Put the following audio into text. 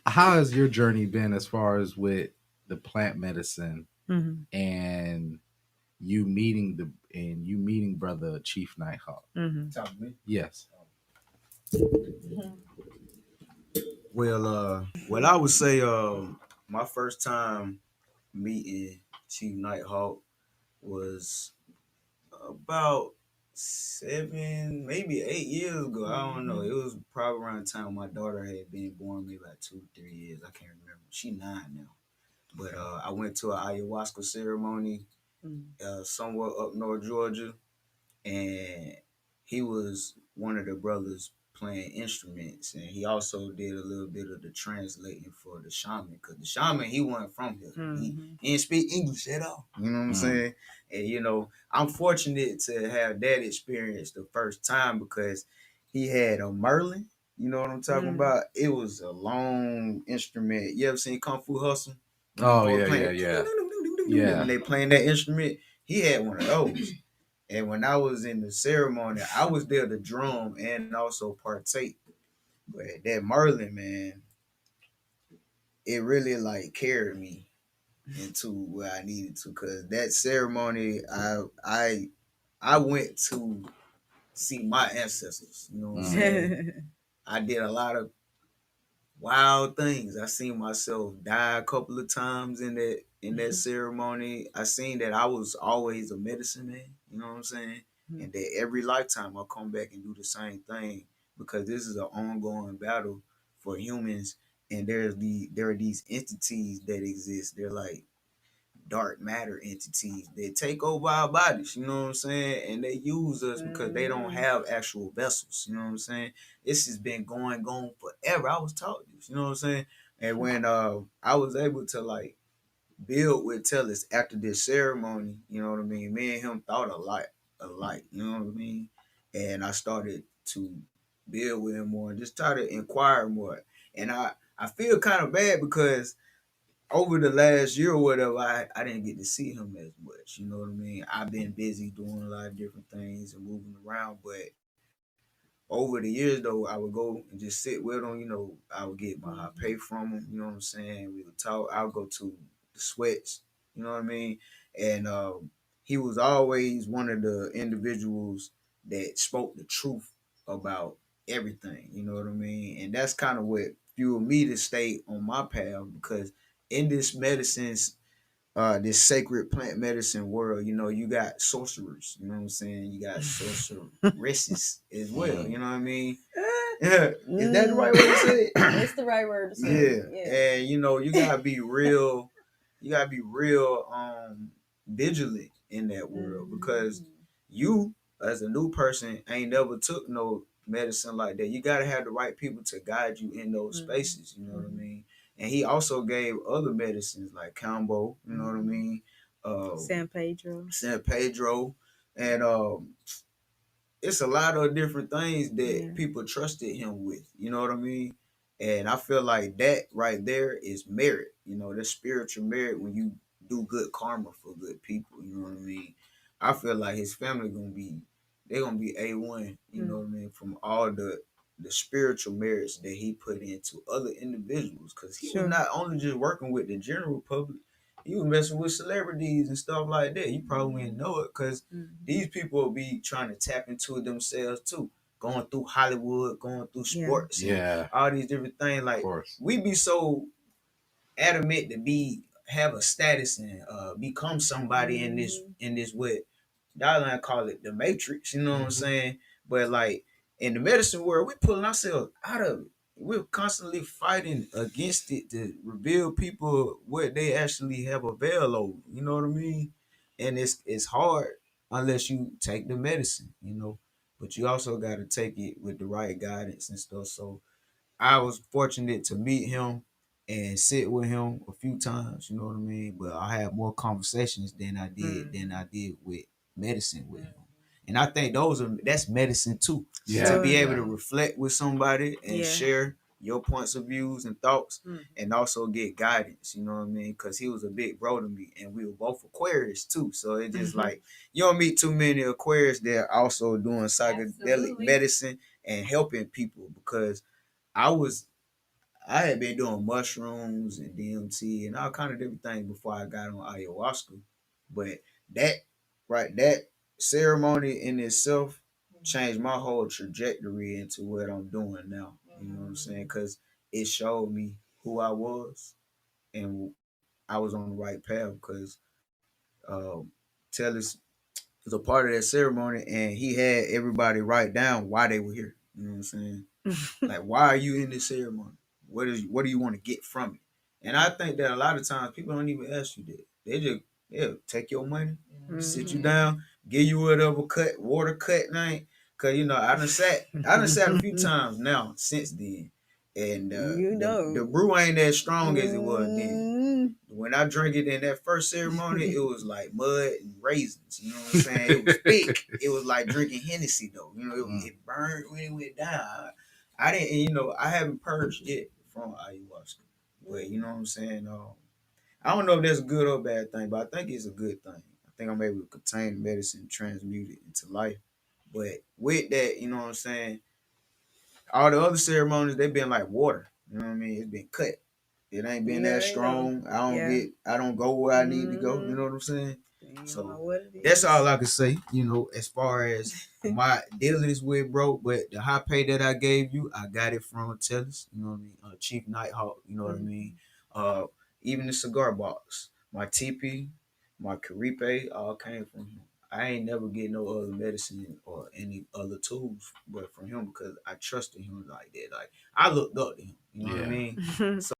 How has your journey been as far as with the plant medicine Mm-hmm. and you meeting brother Chief Nighthawk? Mm-hmm. Talk to me. Yes. Well, I would say, my first time meeting Chief Nighthawk was about 7, maybe 8 years ago. I don't know. It was probably around the time my daughter had been born, maybe like 2, 3 years. I can't remember. She 9 now. But I went to an ayahuasca ceremony somewhere up north Georgia, and he was one of the brothers playing instruments, and he also did a little bit of the translating for the shaman, because the shaman, he wasn't from here. He didn't speak English at all. You know what I'm saying? And I'm fortunate to have that experience the first time, because he had a Merlin. You know what I'm talking about? It was a long instrument. You ever seen Kung Fu Hustle? When them Oh boys yeah, playing, yeah, yeah, when yeah. they playing that instrument, he had one of those. And when I was in the ceremony, I was there to drum and also partake. But that Merlin, man, it really like carried me into where I needed to. Cause that ceremony, I went to see my ancestors. You know what I'm saying? I did a lot of wild things. I seen myself die a couple of times in that ceremony. I seen that I was always a medicine man. You know what I'm saying? And that every lifetime I come back and do the same thing, because this is an ongoing battle for humans. And there are these entities that exist. They're like dark matter entities that take over our bodies, you know what I'm saying? And they use us because they don't have actual vessels, you know what I'm saying? This has been going on forever. I was taught this, you know what I'm saying? And when I was able to like build with Tellus after this ceremony, you know what I mean? Me and him thought alike, you know what I mean? And I started to build with him more and just try to inquire more. And I feel kind of bad because over the last year or whatever, I didn't get to see him as much. You know what I mean? I've been busy doing a lot of different things and moving around, but over the years though, I would go and just sit with him. I would get my high pay from him. You know what I'm saying? We would talk. I would go to the sweats. You know what I mean? And he was always one of the individuals that spoke the truth about everything. You know what I mean? And that's kind of what fueled me to stay on my path, because in this sacred plant medicine world, you got sorcerers, you know what I'm saying? You got sorceresses as well, you know what I mean? Yeah. Is that the right way to say it? It's the right word to say. Yeah. And you gotta be real vigilant in that world, because you as a new person ain't never took no medicine like that. You gotta have the right people to guide you in those spaces, you know what I mean? And he also gave other medicines like combo, you know what I mean? San Pedro. San Pedro, and it's a lot of different things that people trusted him with. You know what I mean? And I feel like that right there is merit. That's spiritual merit when you do good karma for good people. You know what I mean? I feel like his family they're gonna be A1. You know what I mean? From all the spiritual merits that he put into other individuals, because he was not only just working with the general public. He was messing with celebrities and stuff like that. You probably didn't know it, because these people will be trying to tap into it themselves too. Going through Hollywood, going through sports, and Yeah, all these different things. of Like, course. we be so adamant to have a status and become somebody in this what y'all call it the matrix, you know what I'm saying? But like in the medicine world, we pulling ourselves out of it. We're constantly fighting against it to reveal people what they actually have a veil over. You know what I mean? And it's hard unless you take the medicine. But you also got to take it with the right guidance and stuff. So I was fortunate to meet him and sit with him a few times, you know what I mean? But I had more conversations than I did with medicine with him. And I think that's medicine too. Yeah, To be able yeah. to reflect with somebody and share your points of views and thoughts, and also get guidance, you know what I mean? Because he was a big bro to me, and we were both Aquarius too. So it's just like you don't meet too many Aquarius that are also doing psychedelic medicine and helping people, because I was I had been doing mushrooms and DMT and all kind of different things before I got on ayahuasca. But that that ceremony in itself changed my whole trajectory into what I'm doing now. You know what I'm saying? Because it showed me who I was and I was on the right path. Because Tellus was a part of that ceremony and he had everybody write down why they were here. You know what I'm saying? Like, why are you in this ceremony? What do you want to get from it? And I think that a lot of times people don't even ask you that. They'll take your money, sit you down, give you whatever water cut night. Cause I done sat a few times now since then. And the brew ain't as strong as it was then. When I drank it in that first ceremony, it was like mud and raisins. You know what I'm saying? It was thick. It was like drinking Hennessy though. You know, it burned when it went down. I didn't, I haven't purged yet from ayahuasca. But you know what I'm saying? I don't know if that's a good or bad thing, but I think it's a good thing. I think I'm able to contain medicine, transmute it into life. But with that, you know what I'm saying? All the other ceremonies, they've been like water. You know what I mean? It's been cut. It ain't been that strong. I don't go where I need to go. You know what I'm saying? So that's all I can say, as far as my dealings with bro. But the high pay that I gave you, I got it from Tellus, you know what I mean? Chief Nighthawk, you know what I mean? Even the cigar box, my TP, my Caripe, all came from him. I ain't never get no other medicine or any other tools but from him because I trusted him like that. Like I looked up to him. You know what I mean? So